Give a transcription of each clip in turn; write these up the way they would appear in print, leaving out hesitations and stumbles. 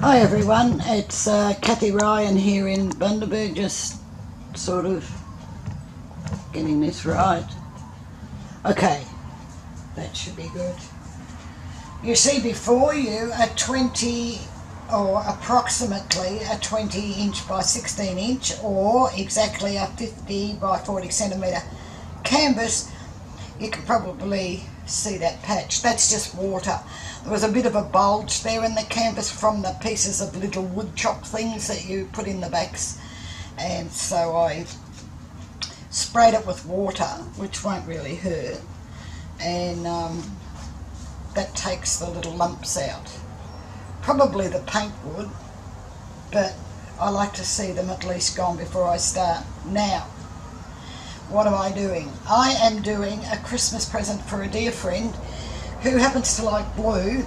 Hi everyone, it's Kathie Ryan here in Bundaberg, just sort of getting this right. Okay, that should be good. You see before you a 20 or approximately a 20 inch by 16 inch or exactly a 50 by 40 centimetre canvas. You can probably see that patch. That's just water. There was a bit of a bulge there in the canvas from the pieces of little wood chop things that you put in the backs, and so I sprayed it with water, which won't really hurt, and that takes the little lumps out. Probably the paint would, but I like to see them at least gone before I start. Now, what am I doing? I am doing a Christmas present for a dear friend who happens to like blue.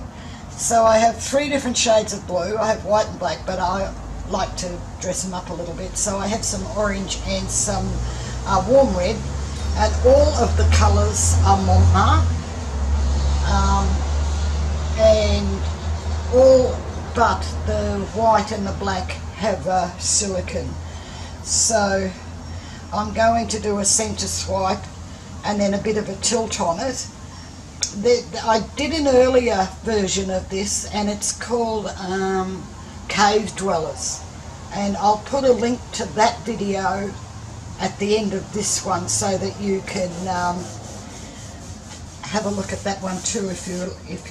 So I have 3 different shades of blue. I have white and black, but I like to dress them up a little bit. So I have some orange and some warm red, and all of the colours are Mont, and all but the white and the black have silicone. So I'm going to do a centre swipe and then a bit of a tilt on it. I did an earlier version of this, and it's called Cave Dwellers, and I'll put a link to that video at the end of this one so that you can have a look at that one too if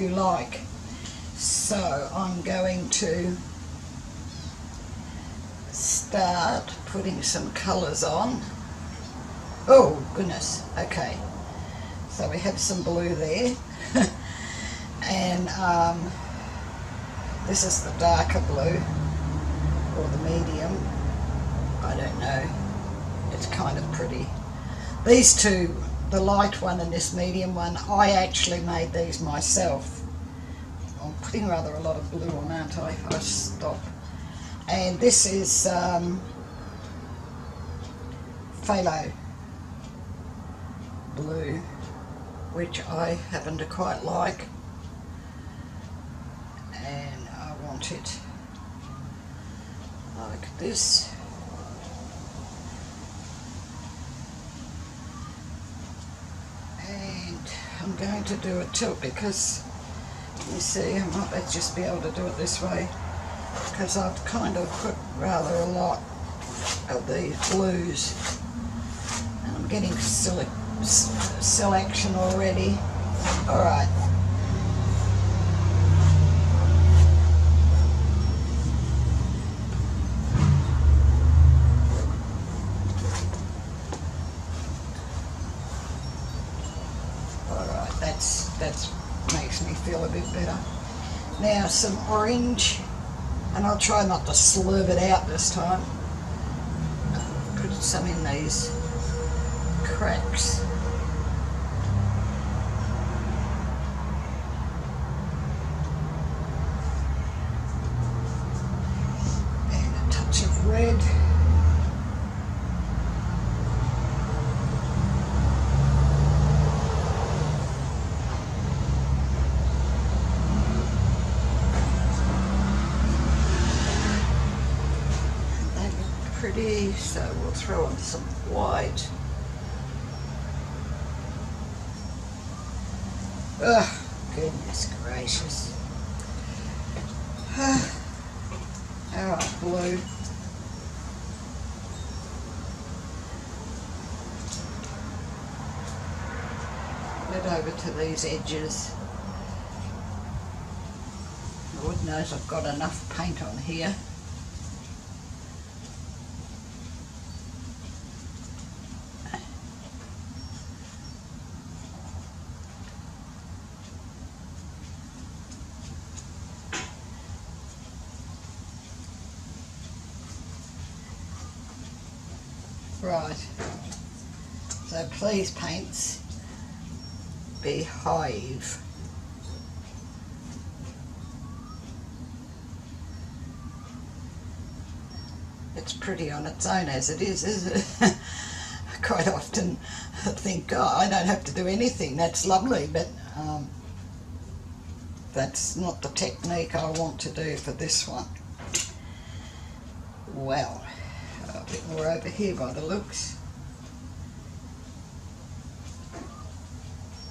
you like. So I'm going to start putting some colours on. Oh goodness, okay, so we have some blue there and this is the darker blue, or the medium, I don't know, it's kind of pretty. These two, the light one and this medium one, I actually made these myself. I'm putting rather a lot of blue on, aren't I? I stop. And this is Phthalo blue, which I happen to quite like, and I want it like this. And I'm going to do a tilt because, you see, I might just be able to do it this way, because I've kind of put rather a lot of these blues, and I'm getting selection already. Alright. Alright, that's makes me feel a bit better. Now some orange, and I'll try not to slurp it out this time. Put some in these cracks. And a touch of red. Pretty, so we'll throw on some white. Oh, goodness gracious. Alright, blue. Head over to these edges. Lord knows I've got enough paint on here. Right, so please paints, behave. It's pretty on its own as it is, isn't it? I quite often think, oh, I don't have to do anything, that's lovely, but That's not the technique I want to do for this one. Well, a bit more over here by the looks.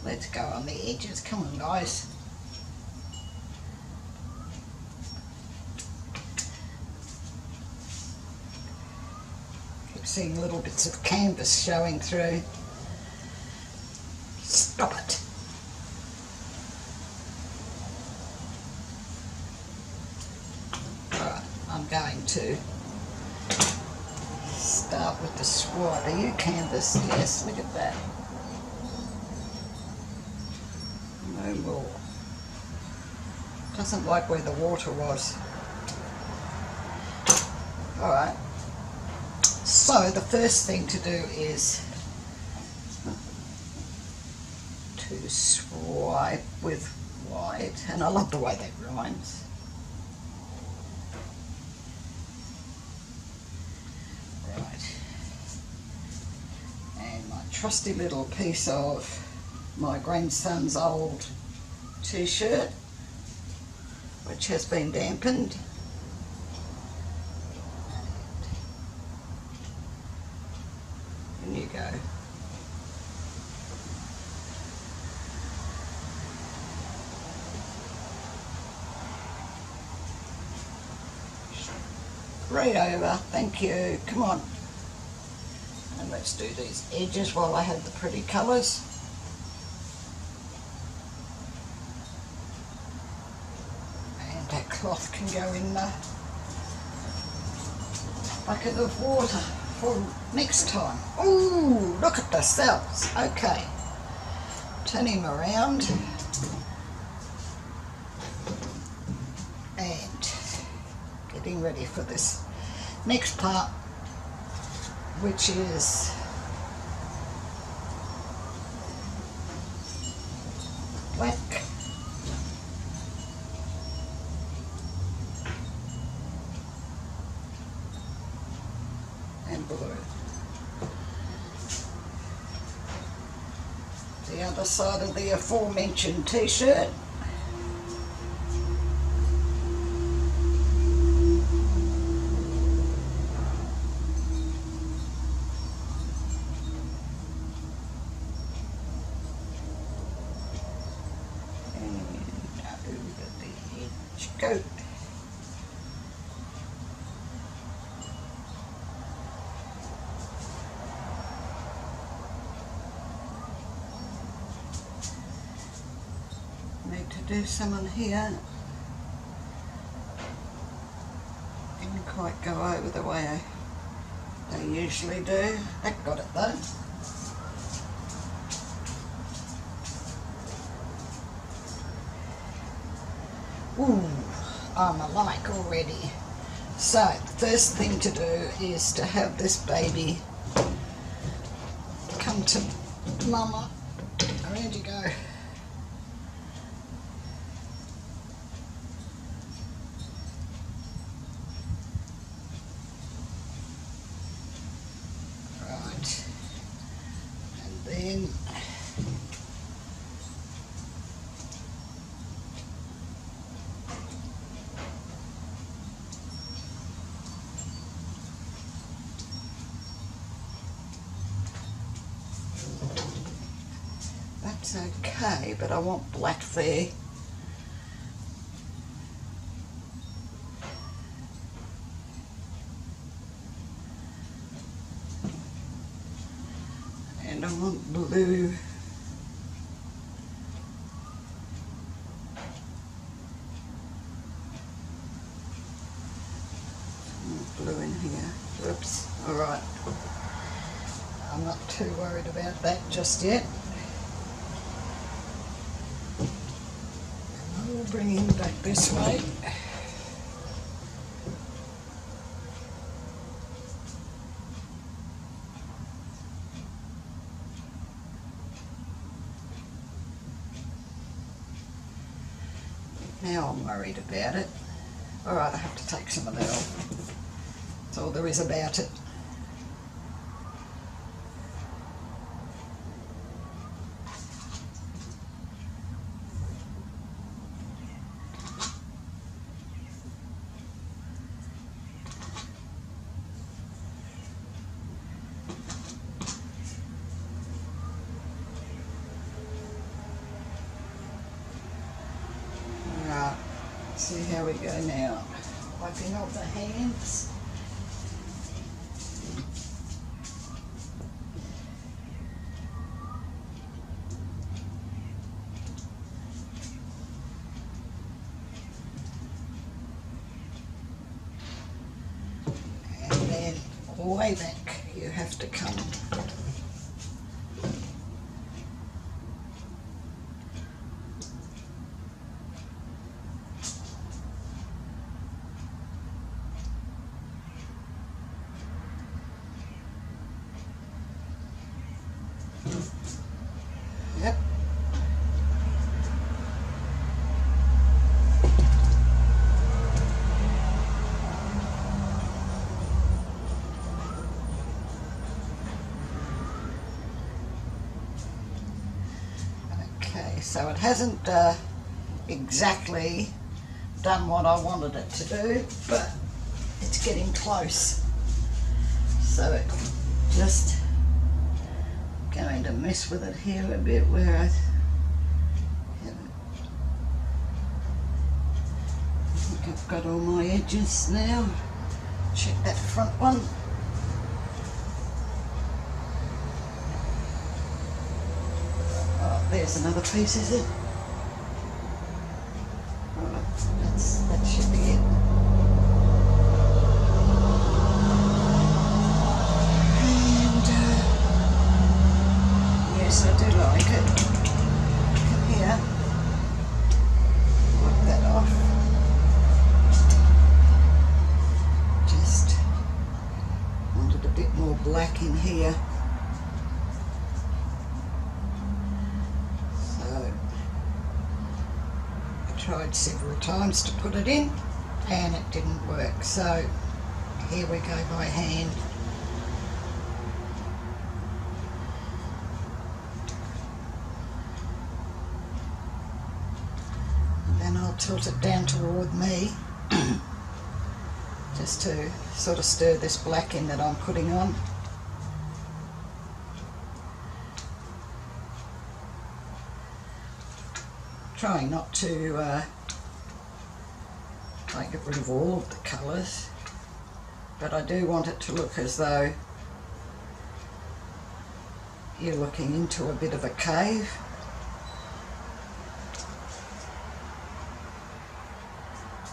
Let's go on the edges. Come on, guys. Keep seeing little bits of canvas showing through. Stop it. Alright, I'm going to start with the swat. Are you canvas? Yes, look at that. No more. Doesn't like where the water was. Alright. So the first thing to do is to swipe with white, and I love the way that rhymes. Right. And my trusty little piece of my grandson's old t-shirt, which has been dampened. In you go. Straight over, thank you. Come on. And let's do these edges while I have the pretty colours. And that cloth can go in the bucket of water for next time. Ooh, look at the cells. Okay. Turn him around. And getting ready for this next part, which is black and blue. The other side of the aforementioned t-shirt. Go. Need to do some on here. Didn't quite go over the way they usually do. That got it though. Ooh, I'm alike already. So, the first thing to do is to have this baby come to mama. Around you go. Right. And then that's okay, but I want black there. And I want blue. Blue in here. Oops. Alright. I'm not too worried about that just yet. And I'll bring him back this way. Now I'm worried about it. Alright, I have to take some of that off. That's all there is about it. Alright, see how we go now. Wiping off the hands. And then way back you have to come. Yep. Okay, so it hasn't exactly done what I wanted it to do, but it's getting close. So it just going to mess with it here a bit where I think I've got all my edges now. Check that front one. Oh, there's another piece, is it? Right, that should be it. Yes, I do like it. Come here. Wipe that off. Just wanted a bit more black in here. So I tried several times to put it in and it didn't work. So here we go by hand. Then I'll tilt it down toward me just to sort of stir this black in that I'm putting on. Trying not to get rid of all of the colours, but I do want it to look as though you're looking into a bit of a cave.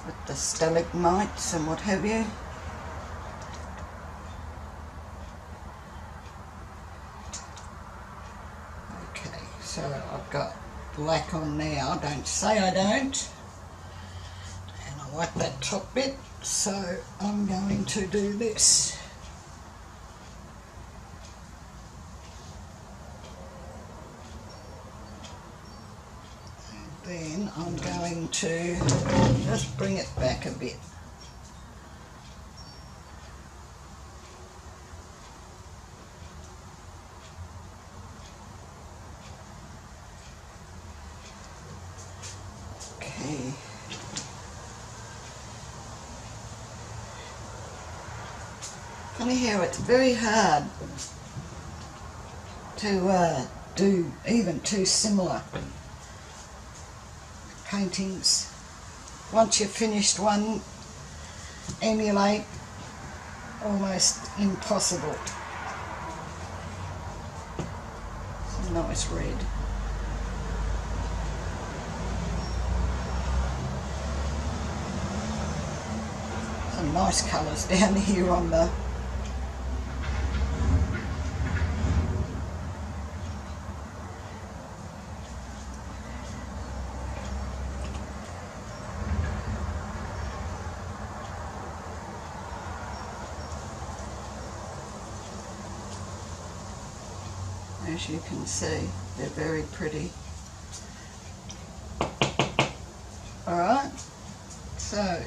With the stalagmites and what have you. Okay, so I've got black on now, don't say I don't. And I like that top bit, so I'm going to do this. Then I'm going to just bring it back a bit. Okay. Funny how it's very hard to do even two similar paintings. Once you've finished one, emulate, almost impossible. Some nice red. Some nice colours down here on the as you can see, they're very pretty. Alright, so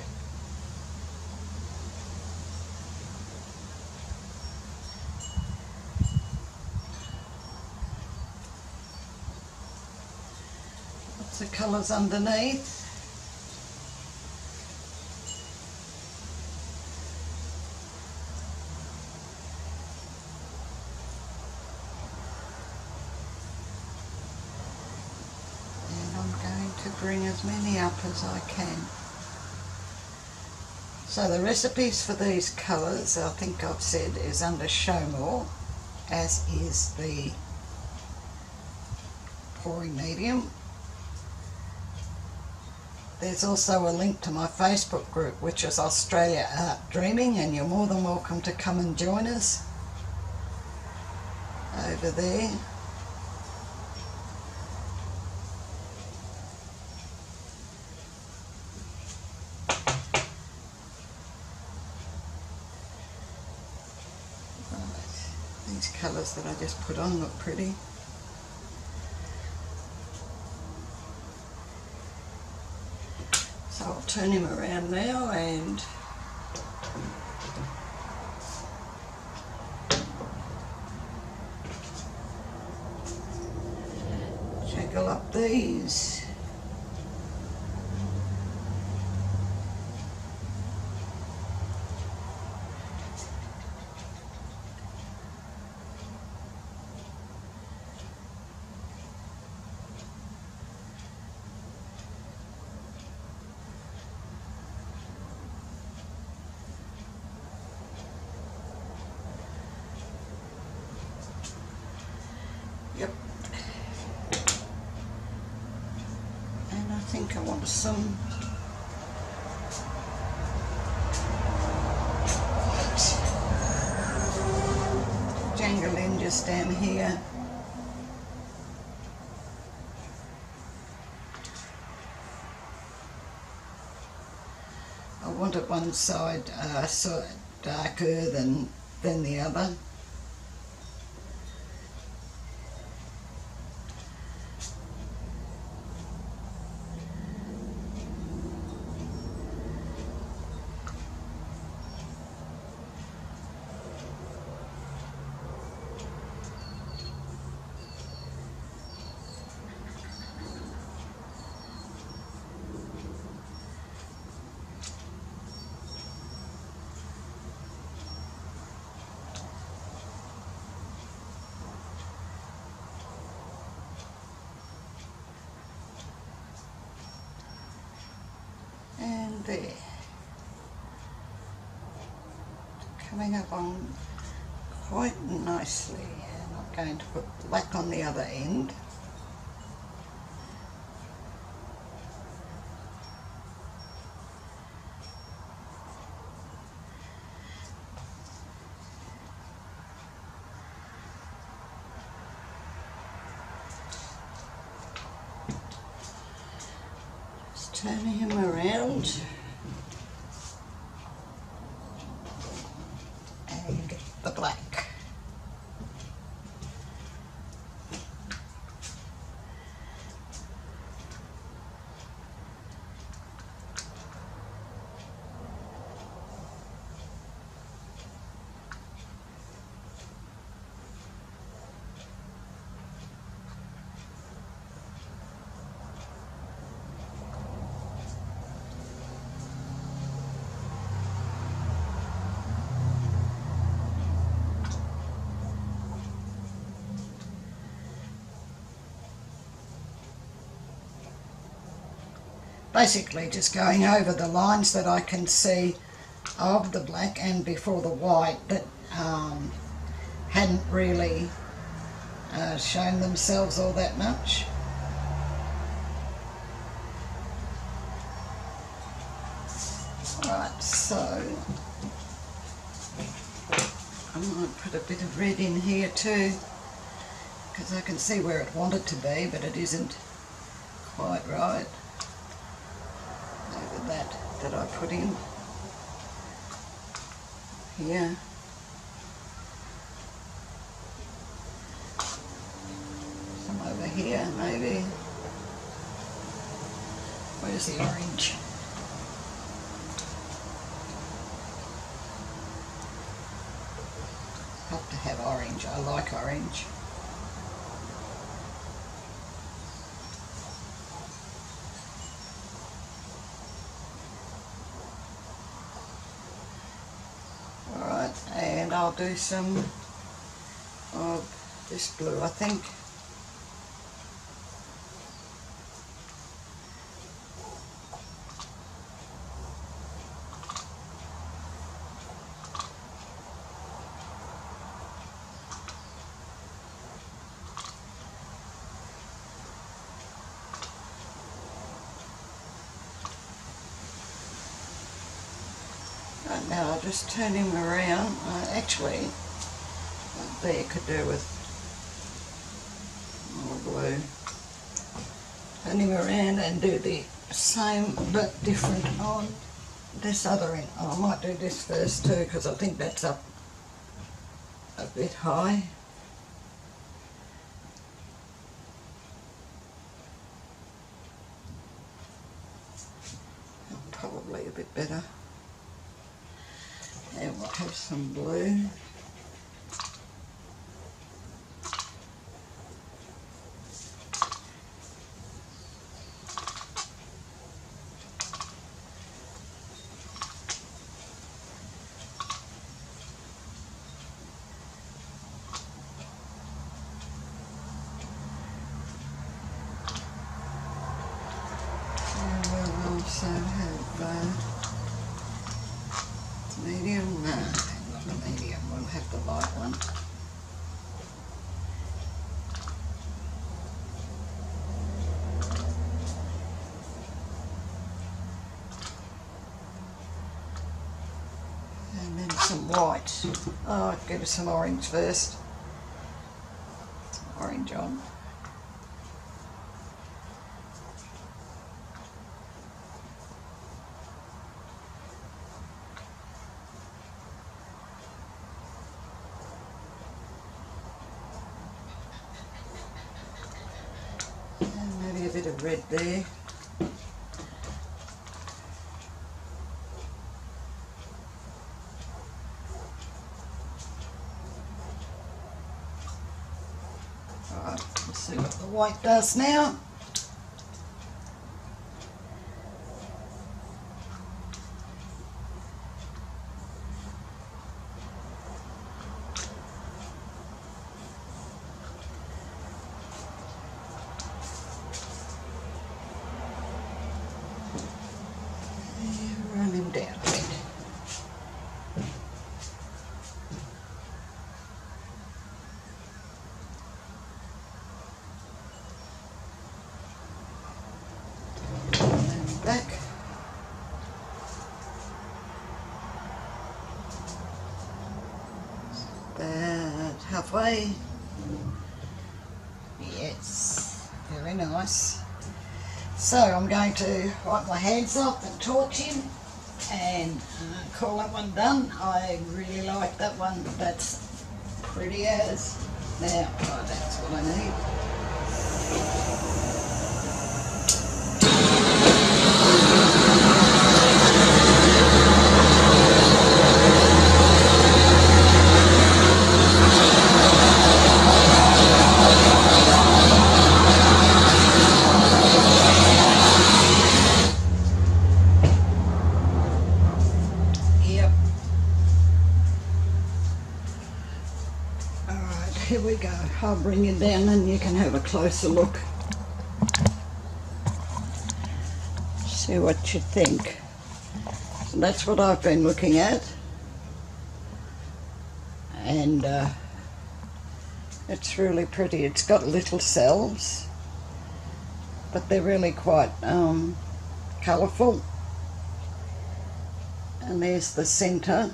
lots of colours underneath. to bring as many up as I can. So the recipes for these colours, I think I've said, is under Show More, as is the pouring medium. There's also a link to my Facebook group, which is Australia Art Dreaming, and you're more than welcome to come and join us over there. Right. These colours that I just put on look pretty. So I'll turn him around now and jiggle up these. Yep. And I think I want some white jangle in just down here. I wanted one side sort of darker than the other. And there, coming up on quite nicely, and I'm going to put black on the other end. Turn him around and get the black. Basically just going over the lines that I can see of the black and before the white that hadn't really shown themselves all that much. Right, so I might put a bit of red in here too, because I can see where it wanted to be, but it isn't quite right. Over that I put in here. Some over here maybe. Where's the orange? Have to have orange. I like orange. Alright, and I'll do some of this blue, I think. Right, now I'll just turn him around. Actually, there could do with more blue. Turn him around and do the same but different on this other end. Oh, I might do this first too because I think that's up a bit high. Probably a bit better. And we'll have some blue. Also have medium, no, not a medium, we'll have the light one. And then some white. Oh, I'd give us some orange first. Some orange on. Maybe a bit of red there. Alright, let's see what the white does now. Run him down a bit. And back. About halfway. Yes, very nice. So I'm going to wipe my hands off and torch him and call that one done. I really like that one. That's pretty as. Now, oh, that's what I need. Here we go. I'll bring you down and you can have a closer look. See what you think. So that's what I've been looking at. And it's really pretty. It's got little cells, but they're really quite colourful. And there's the centre.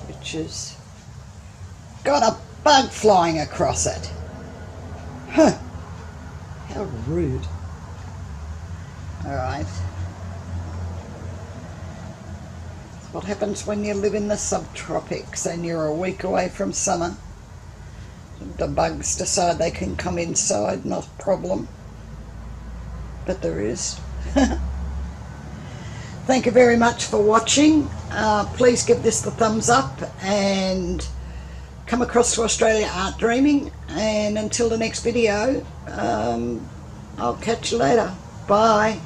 Which has got a bug flying across it. Huh. How rude. Alright. That's what happens when you live in the subtropics and you're a week away from summer. The bugs decide they can come inside, not a problem. But there is. Thank you very much for watching. Please give this the thumbs up and come across to Australia Art Dreaming. And until the next video, I'll catch you later. Bye.